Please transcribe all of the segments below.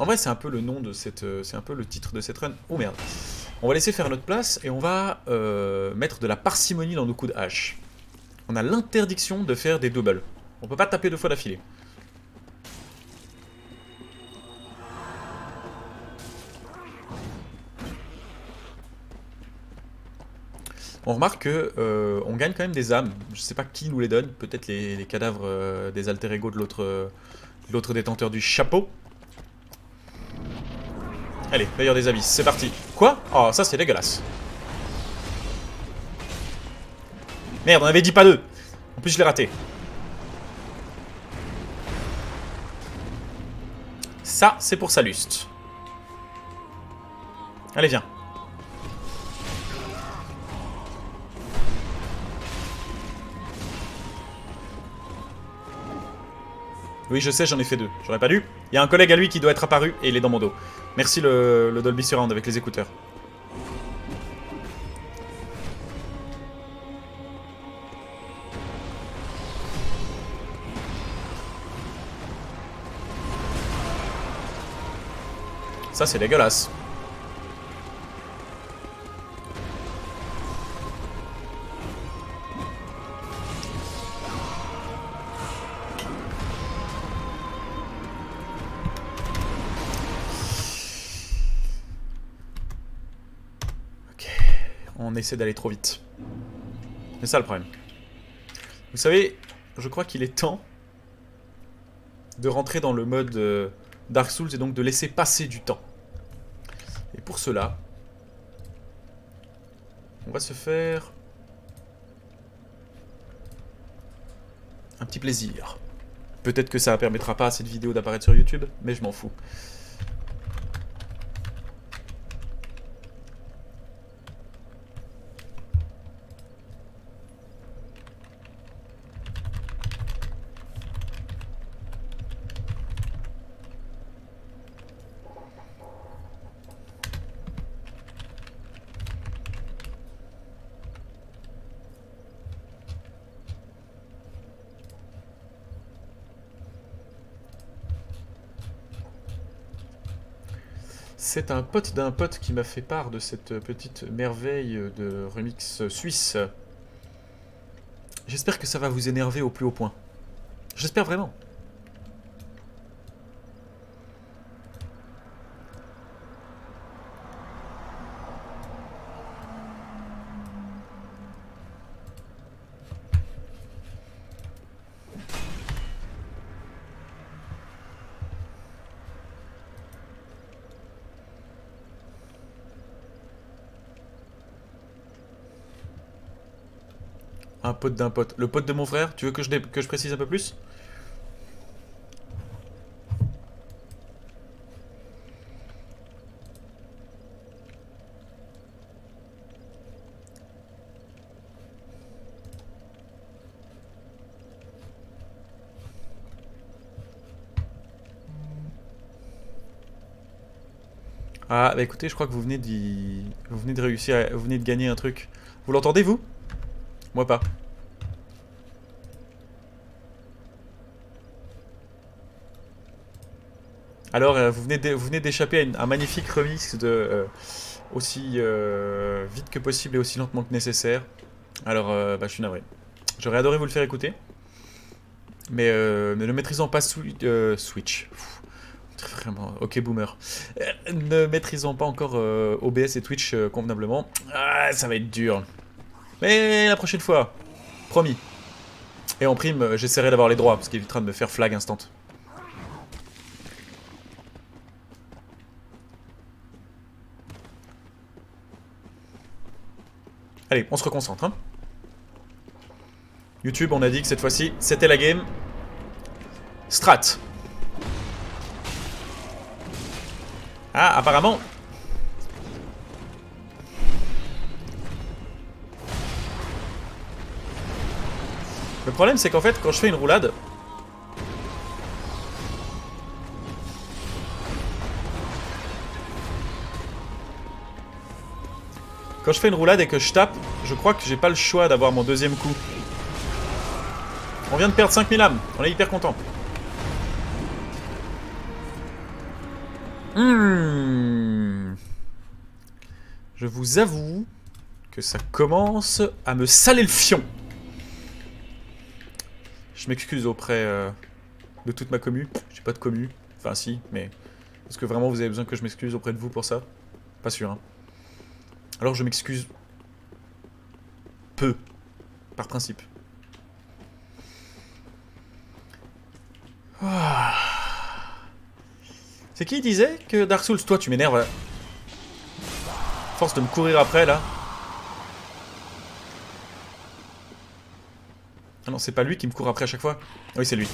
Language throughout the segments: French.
En vrai, c'est un peu le nom de cette... c'est un peu le titre de cette run. Oh merde. On va laisser faire notre place et on va mettre de la parcimonie dans nos coups de hache. On a l'interdiction de faire des doubles. On peut pas taper 2 fois d'affilée. On remarque que on gagne quand même des âmes. Je sais pas qui nous les donne. Peut-être les cadavres des alter ego de l'autre détenteur du chapeau. Allez, veilleur des abysses, c'est parti. Quoi? Oh, ça c'est dégueulasse. Merde, on avait dit pas 2. En plus, je l'ai raté. Ça, c'est pour Salluste. Allez, viens. Oui, je sais, j'en ai fait 2. J'aurais pas dû. Il y a un collègue à lui qui doit être apparu et il est dans mon dos. Merci le Dolby Surround avec les écouteurs. Ça, c'est dégueulasse. Ok. On essaie d'aller trop vite. C'est ça le problème. Vous savez, je crois qu'il est temps de rentrer dans le mode Dark Souls et donc de laisser passer du temps. Et pour cela, on va se faire un petit plaisir. Peut-être que ça ne permettra pas à cette vidéo d'apparaître sur YouTube, mais je m'en fous. C'est un pote d'un pote qui m'a fait part de cette petite merveille de remix suisse. J'espère que ça va vous énerver au plus haut point. J'espère vraiment. Un pote d'un pote. Le pote de mon frère, tu veux que je précise un peu plus? Ah, bah écoutez, je crois que vous venez de réussir, vous venez de gagner un truc. Vous l'entendez, vous? Moi pas. Alors, vous venez d'échapper à un magnifique remix de aussi vite que possible et aussi lentement que nécessaire. Alors, bah, je suis navré. J'aurais adoré vous le faire écouter, mais ne maîtrisant pas Switch. Vraiment, ok boomer. Ne maîtrisant pas encore OBS et Twitch convenablement, ça va être dur. Mais la prochaine fois, promis. Et en prime, j'essaierai d'avoir les droits, parce qu'il évitera de me faire flag instant. Allez, on se reconcentre. Hein. YouTube, on a dit que cette fois-ci, c'était la game. Strat. Ah, apparemment... Le problème, c'est qu'en fait, quand je fais une roulade... Quand je fais une roulade et que je tape, je crois que j'ai pas le choix d'avoir mon deuxième coup. On vient de perdre 5000 âmes, on est hyper content. Je vous avoue que ça commence à me saler le fion. Je m'excuse auprès de toute ma commu. J'ai pas de commu. Enfin si, mais... Est-ce que vraiment vous avez besoin que je m'excuse auprès de vous pour ça? Pas sûr, hein. Alors je m'excuse... peu. Par principe. Ah. C'est qui disait que Dark Souls, toi tu m'énerves. Force de me courir après là. Ah non, c'est pas lui qui me court après à chaque fois. Oui, c'est lui.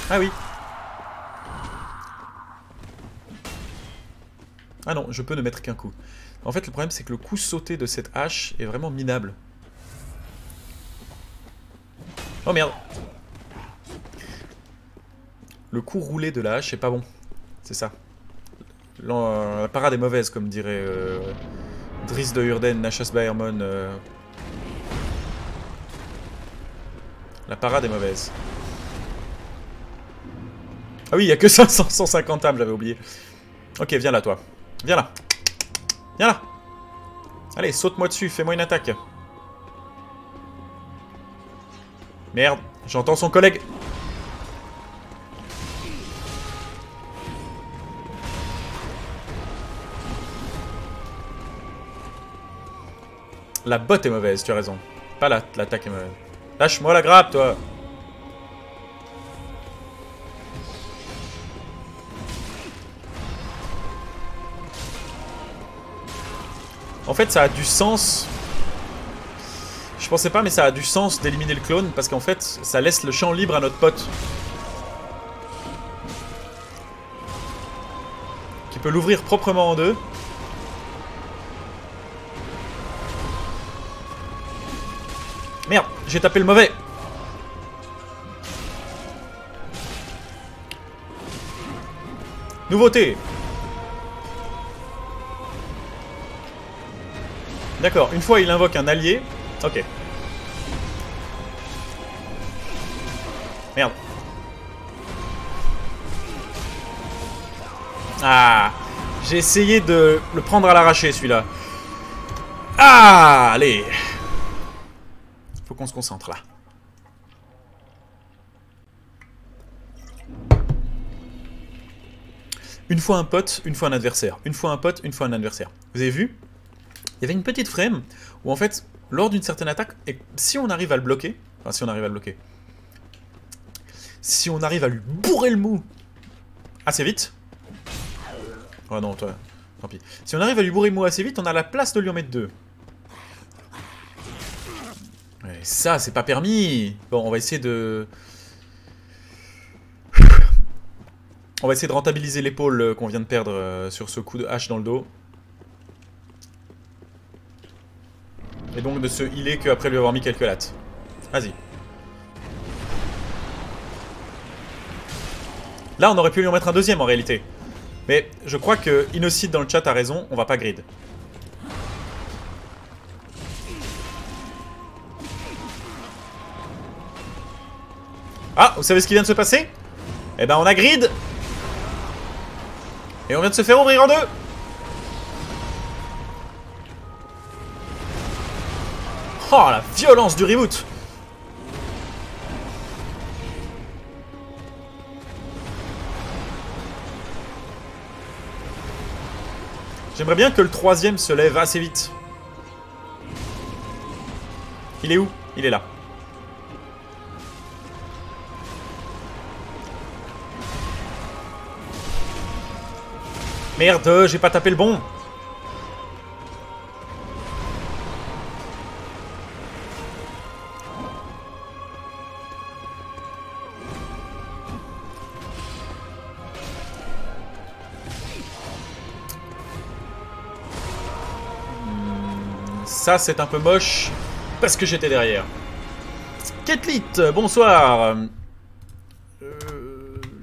Ah oui. Ah non, je peux ne mettre qu'un coup. En fait, le problème, c'est que le coup sauté de cette hache est vraiment minable. Oh merde. Le coup roulé de la hache est pas bon. C'est ça. La parade est mauvaise, comme dirait Driss de Hurden, Nashas Baermon. La parade est mauvaise. Ah oui, il n'y a que 150 âmes, j'avais oublié. Ok, viens là, toi. Viens là. Viens là. Allez, saute-moi dessus, fais-moi une attaque. Merde, j'entends son collègue. La botte est mauvaise, tu as raison. Pas l'attaque est mauvaise. Lâche-moi la grappe, toi. En fait, ça a du sens. Je pensais pas, mais ça a du sens d'éliminer le clone, parce qu'en fait, ça laisse le champ libre à notre pote. Qui peut l'ouvrir proprement en deux. Merde, j'ai tapé le mauvais. Nouveauté. D'accord, une fois il invoque un allié. Ok. Merde. Ah, j'ai essayé de le prendre à l'arraché celui-là. Ah, allez. Faut qu'on se concentre là. Une fois un pote, une fois un adversaire. Une fois un pote, une fois un adversaire. Vous avez vu? Il y avait une petite frame où en fait, lors d'une certaine attaque, et si on arrive à le bloquer, enfin si on arrive à le bloquer, si on arrive à lui bourrer le mou assez vite, oh non, toi, tant pis. Si on arrive à lui bourrer le mou assez vite, on a la place de lui en mettre deux. Et ça, c'est pas permis. Bon, on va essayer de... On va essayer de rentabiliser l'épaule qu'on vient de perdre sur ce coup de hache dans le dos. Et donc de se healer qu'après lui avoir mis quelques lattes. Vas-y. Là, on aurait pu lui en mettre un deuxième en réalité. Mais je crois que Innocide dans le chat a raison, on va pas grid. Ah, vous savez ce qui vient de se passer? Eh ben on a grid. Et on vient de se faire ouvrir en deux. Oh, la violence du reboot. J'aimerais bien que le troisième se lève assez vite. Il est où? Il est là. Merde, j'ai pas tapé le bon. Ça, c'est un peu moche, parce que j'étais derrière. Ketlit, bonsoir.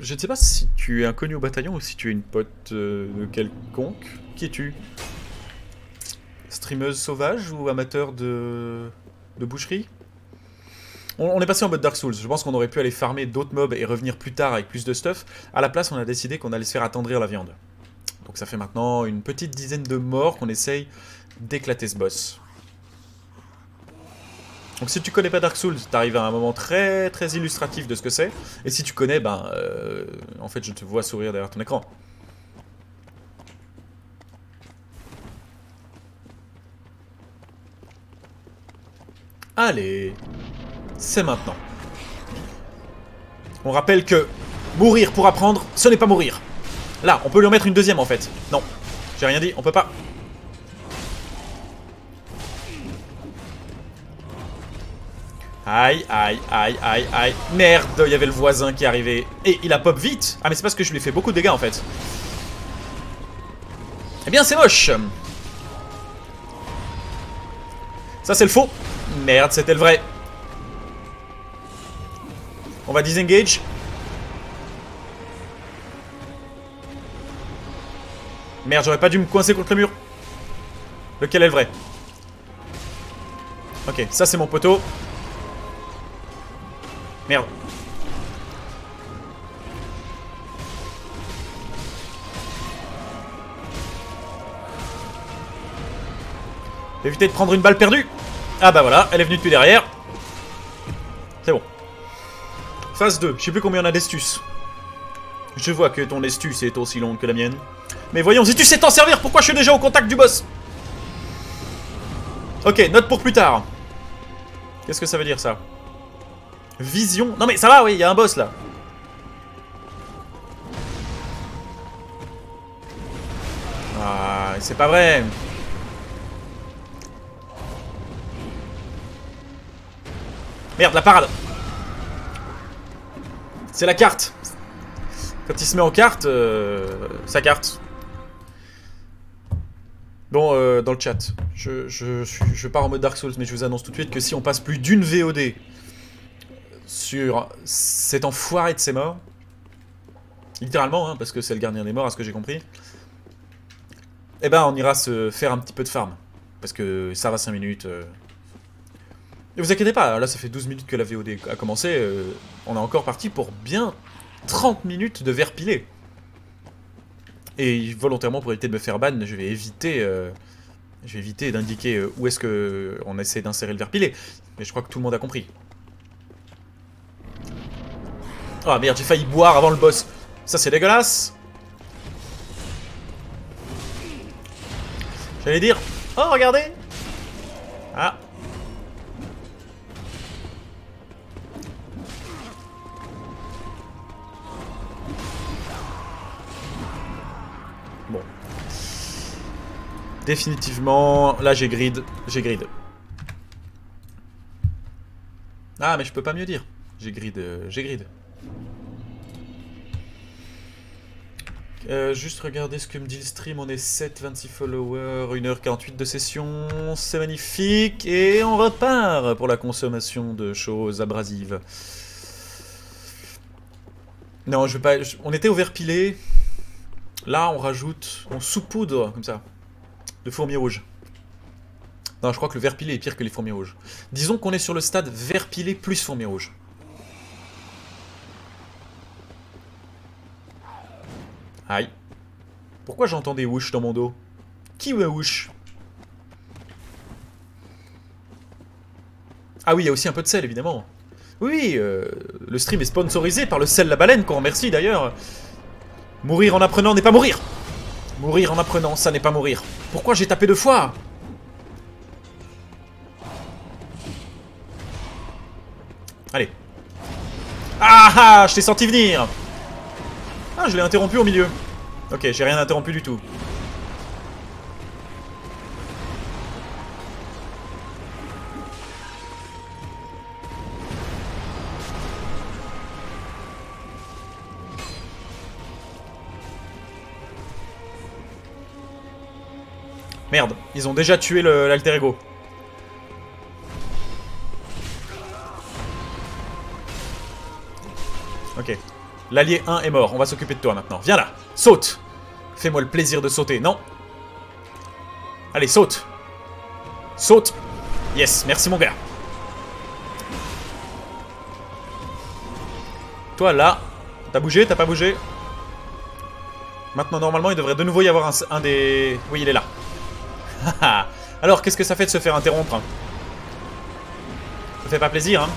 Je ne sais pas si tu es inconnu au bataillon ou si tu es une pote de quelconque. Qui es-tu? Streameuse sauvage ou amateur de boucherie? On est passé en mode Dark Souls. Je pense qu'on aurait pu aller farmer d'autres mobs et revenir plus tard avec plus de stuff. À la place, on a décidé qu'on allait se faire attendrir la viande. Donc ça fait maintenant une petite dizaine de morts qu'on essaye d'éclater ce boss. Donc si tu connais pas Dark Souls, t'arrives à un moment très très illustratif de ce que c'est. Et si tu connais, ben... en fait, je te vois sourire derrière ton écran. Allez, c'est maintenant. On rappelle que mourir pour apprendre, ce n'est pas mourir. Là, on peut lui en mettre une deuxième en fait. Non, j'ai rien dit, on peut pas. Aïe, aïe, aïe, aïe, aïe. Merde, il y avait le voisin qui arrivait. Et il a pop vite. Ah mais c'est parce que je lui ai fait beaucoup de dégâts en fait. Eh bien c'est moche. Ça c'est le faux. Merde, c'était le vrai. On va disengage. Merde, j'aurais pas dû me coincer contre le mur. Lequel est le vrai? Ok, ça c'est mon poteau. Merde. Évitez de prendre une balle perdue. Ah bah voilà, elle est venue depuis derrière. C'est bon. Phase 2, je sais plus combien on a d'estus. Je vois que ton estus est aussi longue que la mienne. Mais voyons, si tu sais t'en servir, pourquoi je suis déjà au contact du boss? Ok, note pour plus tard. Qu'est-ce que ça veut dire ça? Vision. Non mais ça va, oui, il y a un boss là. Ah, c'est pas vrai. Merde, la parade. C'est la carte. Quand il se met en carte, sa carte. Bon, dans le chat, je pars en mode Dark Souls, mais je vous annonce tout de suite que si on passe plus d'une VOD sur cet enfoiré de ses morts, littéralement, hein, parce que c'est le gardien des morts, à ce que j'ai compris, eh ben on ira se faire un petit peu de farm. Parce que ça va 5 minutes. Ne vous inquiétez pas, là ça fait 12 minutes que la VOD a commencé, on est encore parti pour bien 30 minutes de verre pilé. Et volontairement, pour éviter de me faire ban, je vais éviter d'indiquer où est-ce que on essaie d'insérer le verre pilé. Mais je crois que tout le monde a compris. Oh merde, j'ai failli boire avant le boss. Ça c'est dégueulasse. J'allais dire... Oh, regardez. Ah. Bon. Définitivement, là j'ai grid. J'ai grid. Ah, mais je peux pas mieux dire. J'ai grid. J'ai grid. Juste regarder ce que me dit le stream, on est 7, 26 followers, 1h48 de session, c'est magnifique, et on repart pour la consommation de choses abrasives. Non, je veux pas... On était au verre pilé, là on rajoute, on saupoudre, comme ça, de fourmis rouges. Non, je crois que le verre pilé est pire que les fourmis rouges. Disons qu'on est sur le stade verre pilé plus fourmis rouges. Aïe. Pourquoi j'entends des whoosh dans mon dos? Qui me whoosh? Ah oui, il y a aussi un peu de sel, évidemment. Oui, le stream est sponsorisé par le sel la baleine, qu'on remercie d'ailleurs. Mourir en apprenant n'est pas mourir. Mourir en apprenant, ça n'est pas mourir. Pourquoi j'ai tapé 2 fois? Allez. Ah ah, je t'ai senti venir. Ah, je l'ai interrompu au milieu. Ok, j'ai rien interrompu du tout. Merde, ils ont déjà tué l'alter ego. Ok. L'allié 1 est mort, on va s'occuper de toi maintenant. Viens là, saute. Fais-moi le plaisir de sauter, non? Allez, saute. Saute. Yes, merci mon gars. Toi, là. T'as bougé, t'as pas bougé. Maintenant, normalement, il devrait de nouveau y avoir un des... Oui, il est là. Alors, qu'est-ce que ça fait de se faire interrompre? Ça fait pas plaisir, hein.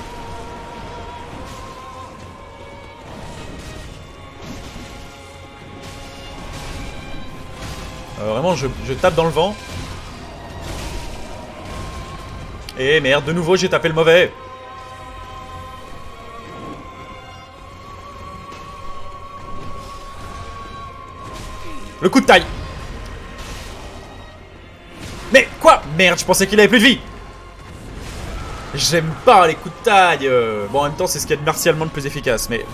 Vraiment, je tape dans le vent. Et merde, de nouveau, j'ai tapé le mauvais. Le coup de taille. Mais quoi? Merde, je pensais qu'il avait plus de vie. J'aime pas les coups de taille. Bon, en même temps, c'est ce qu'il y a de martialement le plus efficace, mais...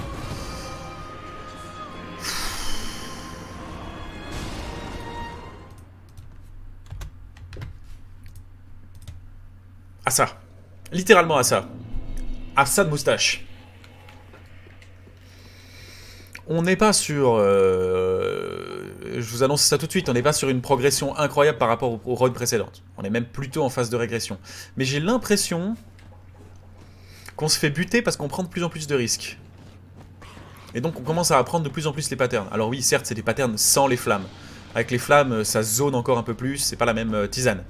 À ça. Littéralement à ça. À ça de moustache. On n'est pas sur... je vous annonce ça tout de suite, on n'est pas sur une progression incroyable par rapport aux runs précédentes. On est même plutôt en phase de régression. Mais j'ai l'impression qu'on se fait buter parce qu'on prend de plus en plus de risques. Et donc on commence à apprendre de plus en plus les patterns. Alors oui, certes, c'est des patterns sans les flammes. Avec les flammes, ça zone encore un peu plus, c'est pas la même tisane.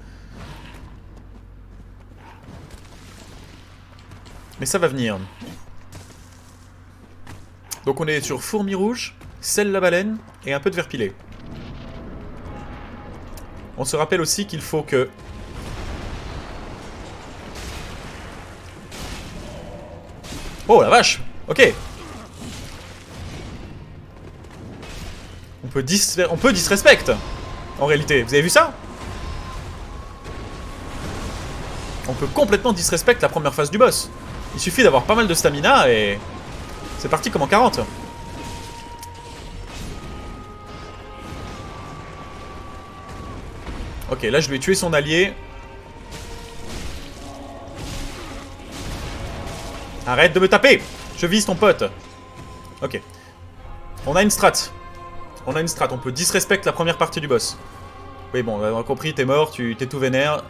Mais ça va venir. Donc on est sur fourmi rouge, sel la baleine et un peu de verre pilé. On se rappelle aussi qu'il faut que... Oh la vache! Ok. On peut disrespect. En réalité, vous avez vu ça? On peut complètement disrespect la première phase du boss. Il suffit d'avoir pas mal de stamina et... C'est parti comme en 40. Ok, là je lui ai tué son allié. Arrête de me taper! Je vise ton pote. Ok. On a une strat. On a une strat. On peut disrespect la première partie du boss. Oui, bon, on a compris, t'es mort, t'es tout vénère.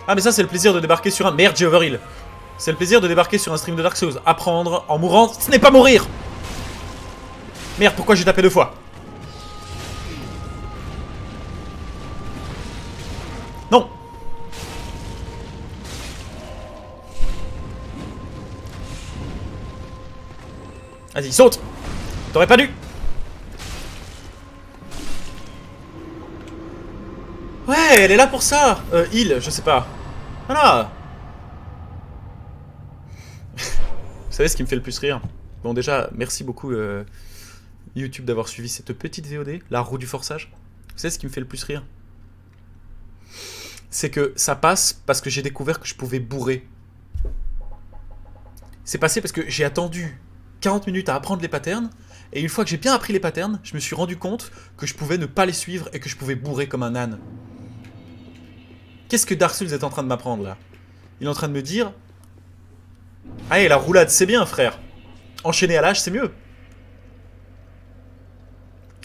Ah, mais ça, c'est le plaisir de débarquer sur un... Merde, j'ai overheal. C'est le plaisir de débarquer sur un stream de Dark Souls. Apprendre en mourant, ce n'est pas mourir! Merde, pourquoi j'ai tapé 2 fois? Non! Vas-y, saute! T'aurais pas dû! Ouais, elle est là pour ça! Heal, je sais pas. Voilà! Vous savez ce qui me fait le plus rire? Bon, déjà, merci beaucoup YouTube d'avoir suivi cette petite VOD, la roue du forçage. Vous savez ce qui me fait le plus rire? C'est que ça passe parce que j'ai découvert que je pouvais bourrer. C'est passé parce que j'ai attendu 40 minutes à apprendre les patterns, et une fois que j'ai bien appris les patterns, je me suis rendu compte que je pouvais ne pas les suivre et que je pouvais bourrer comme un âne. Qu'est-ce que Dark Souls est en train de m'apprendre là? Il est en train de me dire... Allez, la roulade, c'est bien, frère. Enchaîner à l'âge, c'est mieux.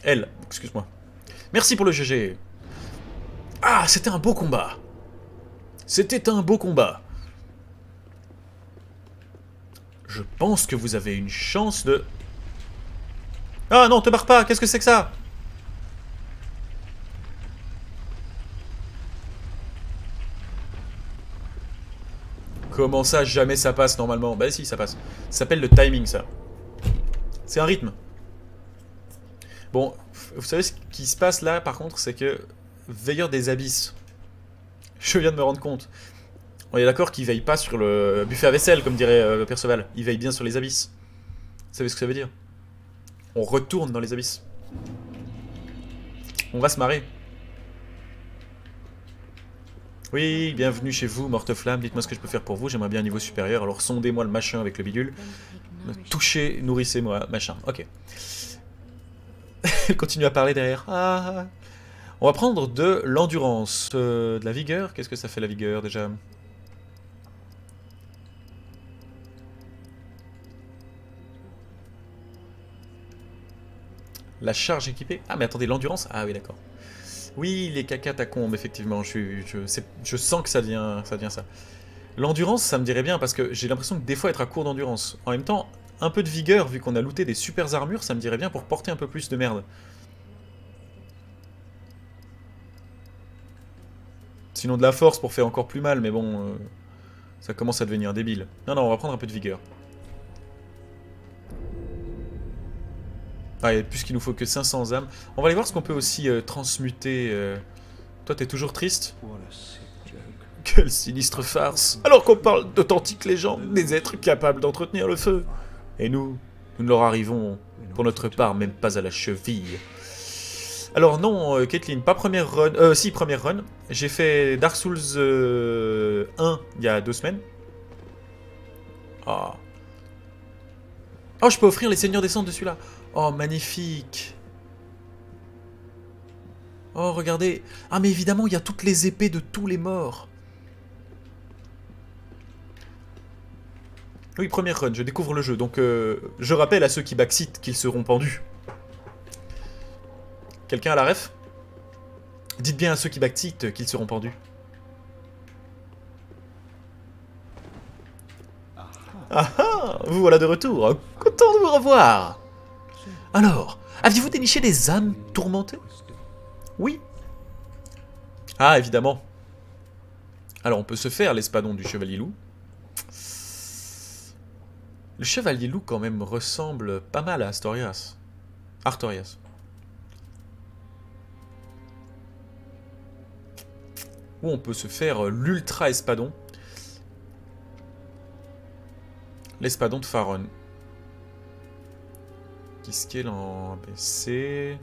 Elle, excuse-moi. Merci pour le GG. Ah, c'était un beau combat. C'était un beau combat. Je pense que vous avez une chance de... Ah non, te barre pas, qu'est-ce que c'est que ça? Comment ça, jamais ça passe normalement? Bah si, ça passe. Ça s'appelle le timing, ça. C'est un rythme. Bon, vous savez ce qui se passe là, par contre, c'est que... Veilleur des abysses. Je viens de me rendre compte. On est d'accord qu'il veille pas sur le buffet à vaisselle, comme dirait le Perceval. Il veille bien sur les abysses. Vous savez ce que ça veut dire? On retourne dans les abysses. On va se marrer. Oui, bienvenue chez vous, Morteflamme. Dites-moi ce que je peux faire pour vous. J'aimerais bien un niveau supérieur. Alors sondez-moi le machin avec le bidule. Touchez, nourrissez-moi, machin. Ok. Elle continue à parler derrière. Ah. On va prendre de l'endurance. De la vigueur. Qu'est-ce que ça fait la vigueur déjà? La charge équipée. Ah mais attendez, l'endurance. Ah oui, d'accord. Oui, les catacombes, effectivement. Je sens que ça devient ça. L'endurance, ça me dirait bien, parce que j'ai l'impression que des fois être à court d'endurance. En même temps, un peu de vigueur, vu qu'on a looté des super armures, ça me dirait bien pour porter un peu plus de merde. Sinon de la force pour faire encore plus mal, mais bon, ça commence à devenir débile. Non, non, on va prendre un peu de vigueur. Ah, puisqu'il nous faut que 500 âmes. On va aller voir ce qu'on peut aussi transmuter. Toi, t'es toujours triste? Quelle sinistre farce! Alors qu'on parle d'authentiques légendes, des êtres capables d'entretenir le feu. Et nous ne leur arrivons, pour notre part, même pas à la cheville. Alors non, Caitlyn, pas première run. Si, première run. J'ai fait Dark Souls 1 il y a 2 semaines. Ah. Oh, je peux offrir les Seigneurs des Cendres de celui-là. Oh, magnifique. Oh, regardez. Ah, mais évidemment, il y a toutes les épées de tous les morts. Oui, première run, je découvre le jeu. Donc, je rappelle à ceux qui backseat qu'ils seront pendus. Quelqu'un à la ref? Dites bien à ceux qui backseat qu'ils seront pendus. Ah ah, vous voilà de retour. Content de vous revoir. Alors, aviez-vous déniché des âmes tourmentées? Oui. Ah, évidemment. Alors, on peut se faire l'espadon du Chevalier Loup. Le Chevalier Loup, quand même, ressemble pas mal à Astorias. Artorias. Ou on peut se faire l'Ultra Espadon. L'espadon de Faron. Qui scale en ABC.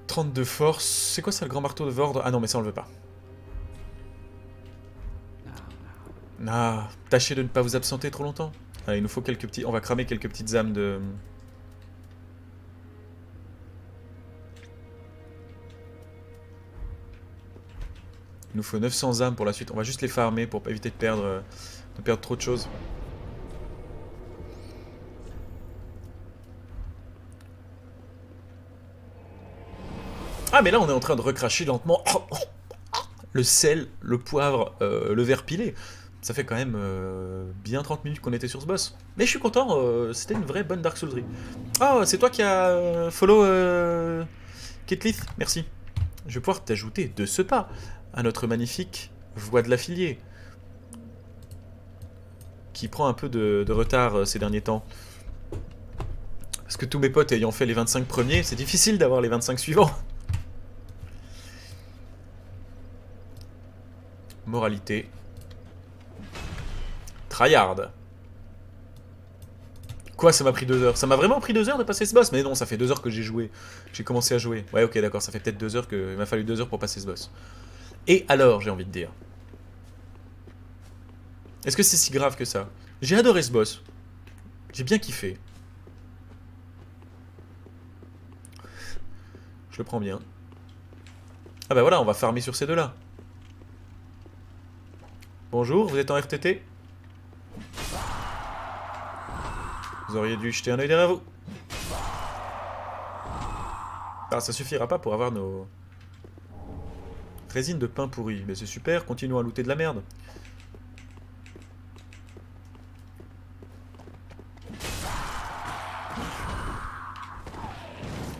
32 force. C'est quoi ça, le grand marteau de Vordre? Ah non, mais ça on le veut pas. Ah, tâchez de ne pas vous absenter trop longtemps. Ah, il nous faut quelques petits... On va cramer quelques petites âmes de... Il nous faut 900 âmes pour la suite. On va juste les farmer pour éviter de perdre trop de choses. Ah, mais là, on est en train de recracher lentement le sel, le poivre, le verre pilé. Ça fait quand même bien 30 minutes qu'on était sur ce boss. Mais je suis content, c'était une vraie bonne Dark Soulserie. Ah, c'est toi qui as follow Ketlith? Merci. Je vais pouvoir t'ajouter de ce pas à notre magnifique voie de l'affilié. Qui prend un peu de retard ces derniers temps. Parce que tous mes potes ayant fait les 25 premiers, c'est difficile d'avoir les 25 suivants. Moralité. Tryhard. Quoi, ça m'a pris 2 heures? Ça m'a vraiment pris 2 heures de passer ce boss? Mais non, ça fait 2 heures que j'ai joué. J'ai commencé à jouer. Ouais, ok, d'accord, ça fait peut-être 2 heures que... Il m'a fallu 2 heures pour passer ce boss. Et alors, j'ai envie de dire. Est-ce que c'est si grave que ça? J'ai adoré ce boss. J'ai bien kiffé. Je le prends bien. Ah bah voilà, on va farmer sur ces deux-là. Bonjour, vous êtes en RTT? Vous auriez dû jeter un œil derrière vous. Ah, ça suffira pas pour avoir nos... résines de pain pourri. Mais c'est super, continuons à looter de la merde.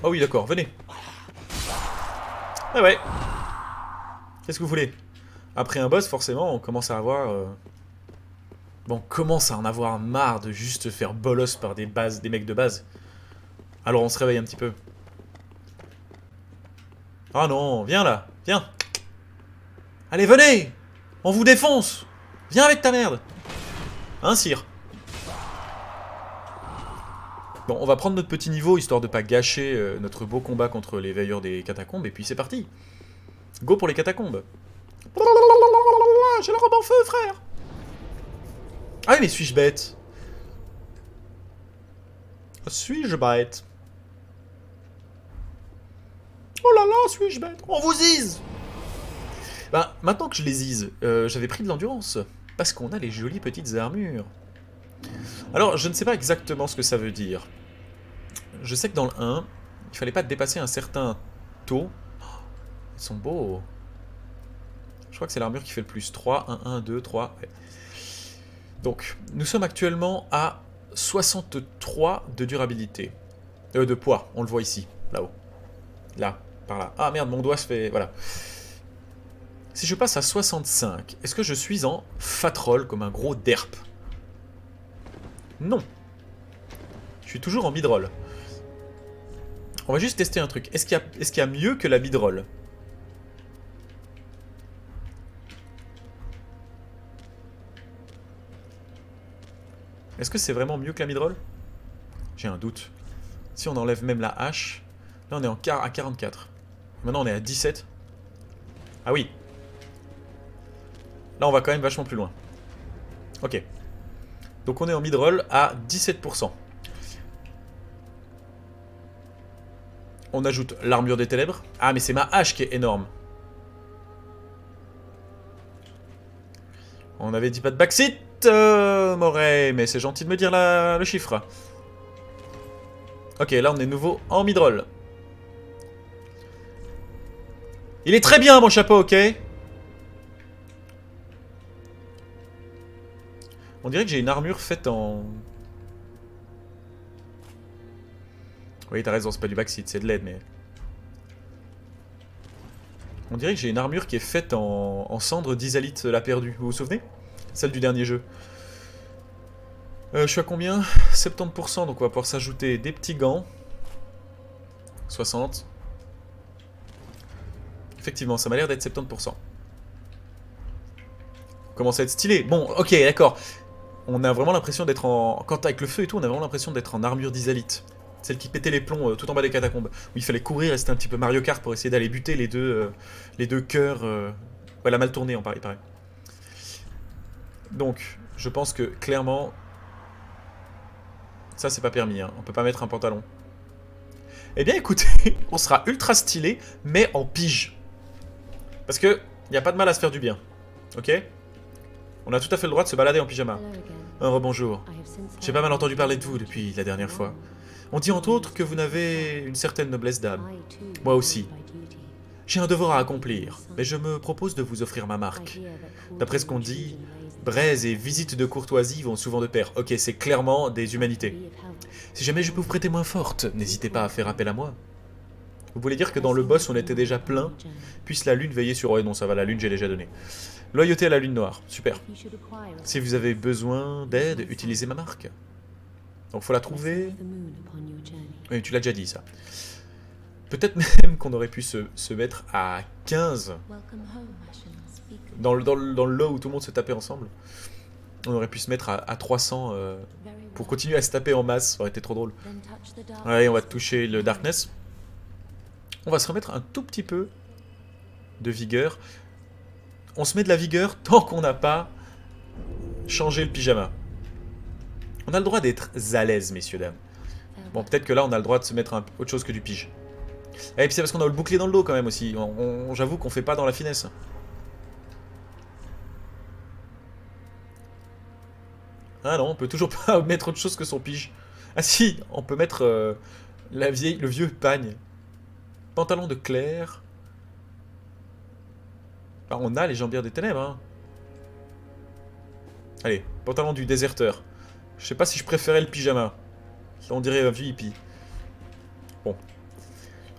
Oh oui, d'accord, venez. Ah ouais. Qu'est-ce que vous voulez? Après un boss, forcément, on commence à avoir... Bon, on commence à en avoir marre de juste faire bolos par des mecs de base. Alors on se réveille un petit peu. Ah non, viens là, viens. Allez, venez. On vous défonce. Viens avec ta merde. Hein, sire? Bon, on va prendre notre petit niveau, histoire de pas gâcher notre beau combat contre les veilleurs des catacombes, et puis c'est parti. Go pour les catacombes. J'ai la robe en feu, frère. Ah oui, mais suis-je bête? Suis-je bête? Oh là là, suis-je bête? On vous zise. Bah, maintenant que je les zise, j'avais pris de l'endurance. Parce qu'on a les jolies petites armures. Alors, je ne sais pas exactement ce que ça veut dire. Je sais que dans le 1, il fallait pas dépasser un certain taux. Oh, ils sont beaux. Je crois que c'est l'armure qui fait le plus. 3, 1, 1, 2, 3. Ouais. Donc, nous sommes actuellement à 63 de durabilité. De poids, on le voit ici, là-haut. Là, par là. Ah merde, mon doigt se fait... Voilà. Si je passe à 65, est-ce que je suis en fatroll comme un gros derp? Non. Je suis toujours en midroll. On va juste tester un truc. Est-ce qu'il y a mieux que la midroll? Est-ce que c'est vraiment mieux que la midroll? J'ai un doute. Si on enlève même la hache, là on est à 44. Maintenant on est à 17. Ah oui. Là on va quand même vachement plus loin. Ok. Donc on est en midroll à 17%. On ajoute l'armure des ténèbres. Ah mais c'est ma hache qui est énorme. On avait dit pas de backseat, Moray, mais c'est gentil de me dire le chiffre. Ok, là on est nouveau en midroll. Il est très bien mon chapeau, ok? On dirait que j'ai une armure faite en... Oui, t'as raison, c'est pas du backseat, c'est de l'aide, mais... On dirait que j'ai une armure qui est faite en cendre d'Isalith la perdue. Vous vous souvenez? Celle du dernier jeu. Je suis à combien? 70%, donc on va pouvoir s'ajouter des petits gants. 60. Effectivement, ça m'a l'air d'être 70%. Commence à être stylé. Bon, ok, d'accord. On a vraiment l'impression d'être en... Quand avec le feu et tout, on a vraiment l'impression d'être en armure d'Isalith. Celle qui pétait les plombs tout en bas des catacombes. Où il fallait courir et c'était un petit peu Mario Kart pour essayer d'aller buter les deux cœurs. Ouais, elle a mal tourné, il paraît. Donc, je pense que clairement... Ça, c'est pas permis, hein. On peut pas mettre un pantalon. Eh bien, écoutez, on sera ultra stylé, mais en pige. Parce que, y a pas de mal à se faire du bien. Ok? On a tout à fait le droit de se balader en pyjama. Un rebonjour. J'ai pas mal entendu parler de vous depuis la dernière fois. On dit entre autres que vous n'avez une certaine noblesse d'âme. Moi aussi. J'ai un devoir à accomplir, mais je me propose de vous offrir ma marque. D'après ce qu'on dit, braise et visite de courtoisie vont souvent de pair. Ok, c'est clairement des humanités. Si jamais je peux vous prêter main forte, n'hésitez pas à faire appel à moi. Vous voulez dire que dans le boss on était déjà plein? Puisse la lune veiller sur... Ouais non, ça va, la lune j'ai déjà donné. Loyauté à la lune noire, super. Si vous avez besoin d'aide, utilisez ma marque. Donc faut la trouver... Oui, tu l'as déjà dit ça. Peut-être même qu'on aurait pu se mettre à 15. Dans le lot où tout le monde se tapait ensemble. On aurait pu se mettre à 300 pour continuer à se taper en masse. Ça aurait été trop drôle. Allez, on va toucher le Darkness. On va se remettre un tout petit peu de vigueur. On se met de la vigueur tant qu'on n'a pas changé le pyjama. On a le droit d'être à l'aise, messieurs, dames. Bon, peut-être que là, on a le droit de se mettre autre chose que du pige. Et puis c'est parce qu'on a le bouclier dans le dos, quand même, aussi. J'avoue qu'on fait pas dans la finesse. Ah non, on peut toujours pas mettre autre chose que son pige. Ah si, on peut mettre le vieux pagne. Pantalon de Claire. Alors, on a les jambières des ténèbres, hein. Allez, pantalon du déserteur. Je sais pas si je préférais le pyjama. On dirait un vieux hippie. Bon.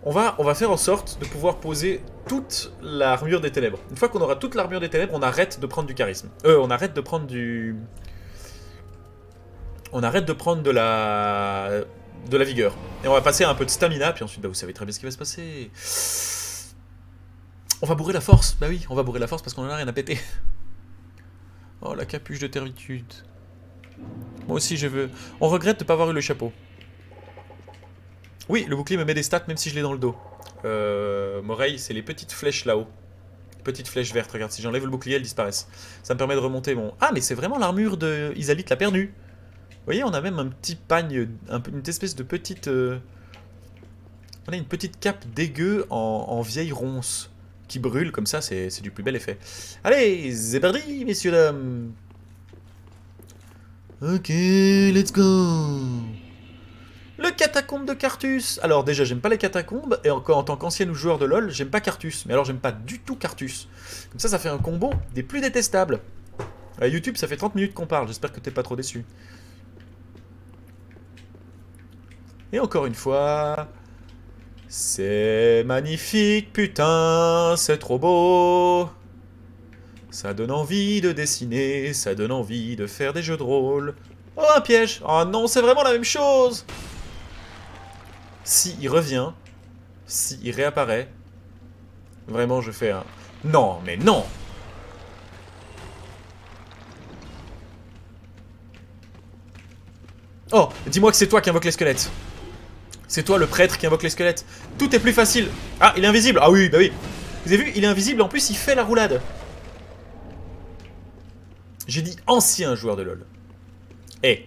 On va faire en sorte de pouvoir poser toute l'armure des ténèbres. Une fois qu'on aura toute l'armure des ténèbres, on arrête de prendre du charisme. On arrête de prendre du... On arrête de prendre de la vigueur. Et on va passer à un peu de stamina, puis ensuite, bah, vous savez très bien ce qui va se passer. On va bourrer la force. Bah oui, on va bourrer la force parce qu'on en a rien à péter. Oh, la capuche de servitude. Moi aussi, je veux... On regrette de ne pas avoir eu le chapeau. Oui, le bouclier me met des stats même si je l'ai dans le dos. Moray, c'est les petites flèches là-haut. Petites flèches vertes, regarde, si j'enlève le bouclier, elles disparaissent. Ça me permet de remonter mon... Ah, mais c'est vraiment l'armure de Isalith la perdue. Vous voyez, on a même un petit pagne, une espèce de petite... On a une petite cape dégueu en vieille ronce qui brûle, comme ça, c'est du plus bel effet. Allez, c'est parti, messieurs, dames. Ok, let's go. Le catacombes de Carthus. Alors déjà, j'aime pas les catacombes, et encore en tant qu'ancien joueur de LoL, j'aime pas Carthus. Mais alors, j'aime pas du tout Carthus. Comme ça fait un combo des plus détestables. À YouTube, ça fait 30 minutes qu'on parle, j'espère que t'es pas trop déçu. Et encore une fois... C'est magnifique, putain, c'est trop beau. Ça donne envie de dessiner, ça donne envie de faire des jeux de rôle. Oh, un piège! Oh non, c'est vraiment la même chose! Si il revient, si il réapparaît, vraiment je fais un... Non, mais non! Oh, dis-moi que c'est toi qui invoque les squelettes. C'est toi le prêtre qui invoque les squelettes. Tout est plus facile. Ah, il est invisible. Ah oui, bah oui. Vous avez vu, il est invisible, en plus il fait la roulade. J'ai dit ancien joueur de LoL. Eh.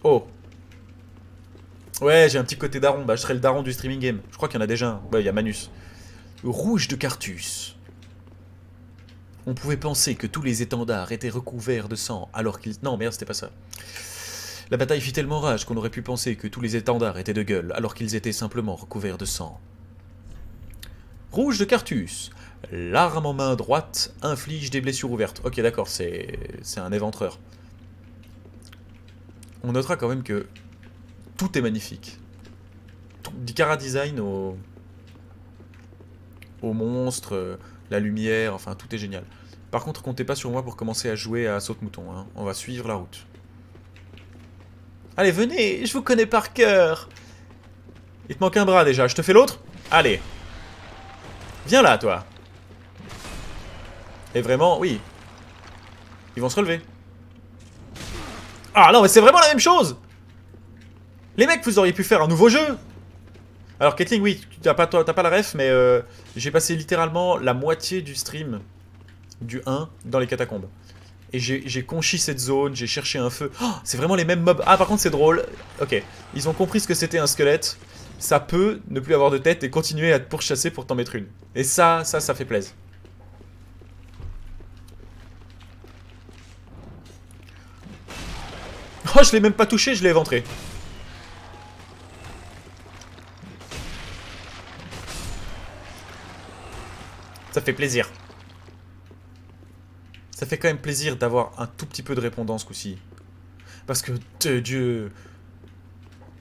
Oh. Ouais, j'ai un petit côté daron. Bah, je serais le daron du streaming game. Je crois qu'il y en a déjà un. Ouais, il y a Manus. Rouge de Carthus. On pouvait penser que tous les étendards étaient recouverts de sang, alors qu'ils... Non, merde, c'était pas ça. La bataille fit tellement rage qu'on aurait pu penser que tous les étendards étaient de gueule, alors qu'ils étaient simplement recouverts de sang. Rouge de Carthus. L'arme en main droite inflige des blessures ouvertes. Ok, d'accord, c'est un éventreur. On notera quand même que tout est magnifique. Du chara-design au monstre, la lumière, enfin tout est génial. Par contre, comptez pas sur moi pour commencer à jouer à saute-mouton. Hein. On va suivre la route. Allez, venez, je vous connais par cœur. Il te manque un bras déjà, je te fais l'autre? Allez. Viens là, toi. Et vraiment, oui. Ils vont se relever. Ah non, mais c'est vraiment la même chose. Les mecs, vous auriez pu faire un nouveau jeu. Alors, Caitlyn, oui, t'as pas la ref, mais j'ai passé littéralement la moitié du stream du 1 dans les catacombes. Et j'ai conchi cette zone, j'ai cherché un feu. Oh, c'est vraiment les mêmes mobs. Ah, par contre, c'est drôle. Ok, ils ont compris ce que c'était un squelette. Ça peut ne plus avoir de tête et continuer à te pourchasser pour t'en mettre une. Et ça fait plaisir. Oh, je l'ai même pas touché, je l'ai éventré. Ça fait plaisir. Ça fait quand même plaisir d'avoir un tout petit peu de répondant ce coup-ci. Parce que, Dieu...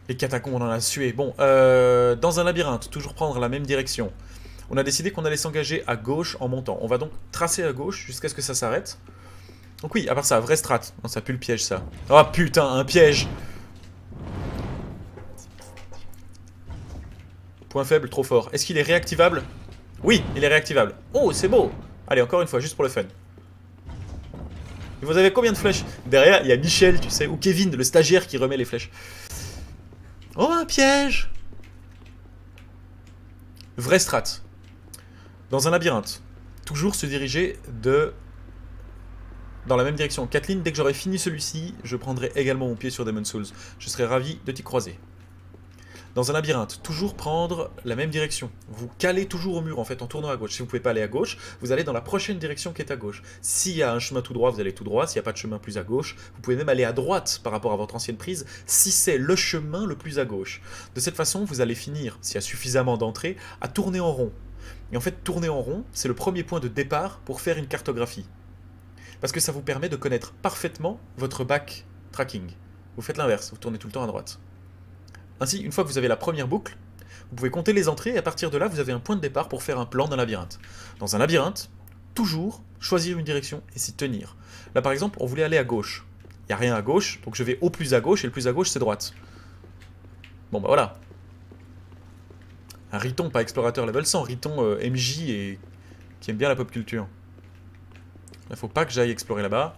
Les catacombes, on en a sué. Bon, dans un labyrinthe, toujours prendre la même direction. On a décidé qu'on allait s'engager à gauche en montant. On va donc tracer à gauche jusqu'à ce que ça s'arrête. Donc oui, à part ça, vraie strat. Non, ça pue le piège, ça. Oh putain, un piège! Point faible, trop fort. Est-ce qu'il est réactivable? Oui, il est réactivable. Oh, c'est beau! Allez, encore une fois, juste pour le fun. Et vous avez combien de flèches? Derrière, il y a Michel, tu sais, ou Kevin, le stagiaire qui remet les flèches. Oh, un piège! Vraie strat. Dans un labyrinthe, toujours se diriger dans la même direction. Kathleen, dès que j'aurai fini celui-ci, je prendrai également mon pied sur Demon's Souls. Je serai ravi de t'y croiser. Dans un labyrinthe, toujours prendre la même direction. Vous calez toujours au mur en fait en tournant à gauche. Si vous ne pouvez pas aller à gauche, vous allez dans la prochaine direction qui est à gauche. S'il y a un chemin tout droit, vous allez tout droit. S'il n'y a pas de chemin plus à gauche, vous pouvez même aller à droite par rapport à votre ancienne prise si c'est le chemin le plus à gauche. De cette façon, vous allez finir, s'il y a suffisamment d'entrées, à tourner en rond. Et en fait, tourner en rond, c'est le premier point de départ pour faire une cartographie. Parce que ça vous permet de connaître parfaitement votre backtracking. Vous faites l'inverse, vous tournez tout le temps à droite. Ainsi, une fois que vous avez la première boucle, vous pouvez compter les entrées et à partir de là, vous avez un point de départ pour faire un plan d'un labyrinthe. Dans un labyrinthe, toujours choisir une direction et s'y tenir. Là, par exemple, on voulait aller à gauche. Il n'y a rien à gauche, donc je vais au plus à gauche et le plus à gauche, c'est droite. Bon, bah voilà. Un Riton, pas explorateur level 100, Riton MJ et qui aime bien la pop culture. Il faut pas que j'aille explorer là-bas.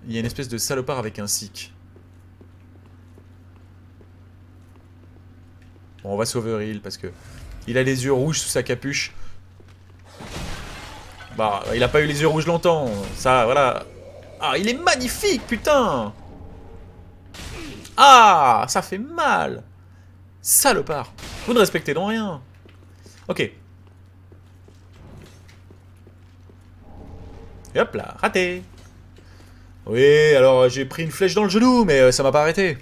Il y a une espèce de salopard avec un sikh. Bon, on va sauver Hill parce que il a les yeux rouges sous sa capuche. Bah, il a pas eu les yeux rouges longtemps. Ça, voilà. Ah, il est magnifique, putain. Ah, ça fait mal. Salopard. Vous ne respectez donc rien. Ok. Et hop là, raté. Oui, alors j'ai pris une flèche dans le genou, mais ça m'a pas arrêté.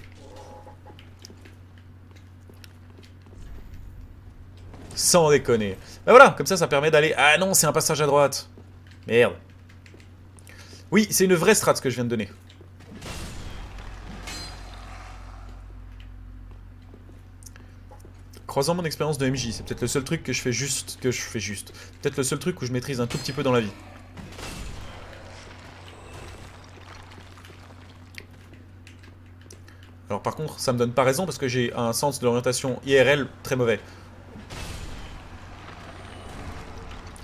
Sans déconner. Bah voilà, comme ça permet d'aller... Ah non, c'est un passage à droite. Merde. Oui, c'est une vraie strat ce que je viens de donner. Croisant mon expérience de MJ, c'est peut-être le seul truc que je fais juste. Peut-être le seul truc où je maîtrise un tout petit peu dans la vie. Alors par contre, ça me donne pas raison parce que j'ai un sens de l'orientation IRL très mauvais.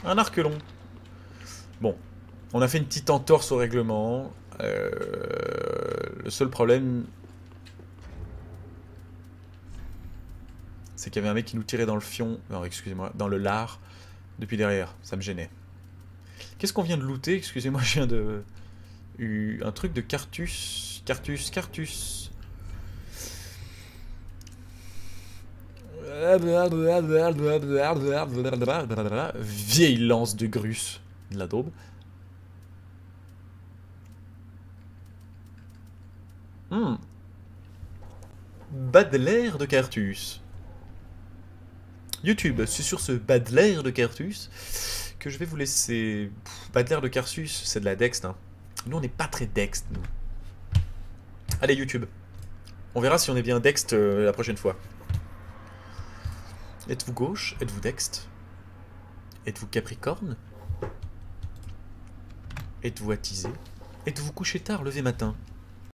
Un arc long. Bon, on a fait une petite entorse au règlement. Le seul problème, c'est qu'il y avait un mec qui nous tirait dans le fion, non excusez-moi, dans le lard, depuis derrière. Ça me gênait. Qu'est-ce qu'on vient de looter? Excusez-moi, je viens de... un truc de Cartus. Cartus. Vieille lance de Grus. De la daube. Badelaire de Cartus. YouTube, c'est sur ce Badelaire de Cartus que je vais vous laisser. Badelaire de Cartus, c'est de la Dext. Hein. Nous, on n'est pas très Dext, nous. Allez, YouTube. On verra si on est bien Dext la prochaine fois. Êtes-vous gauche? Êtes-vous Dext? Êtes-vous Capricorne? Êtes-vous attisé? Êtes-vous couché tard, levé matin?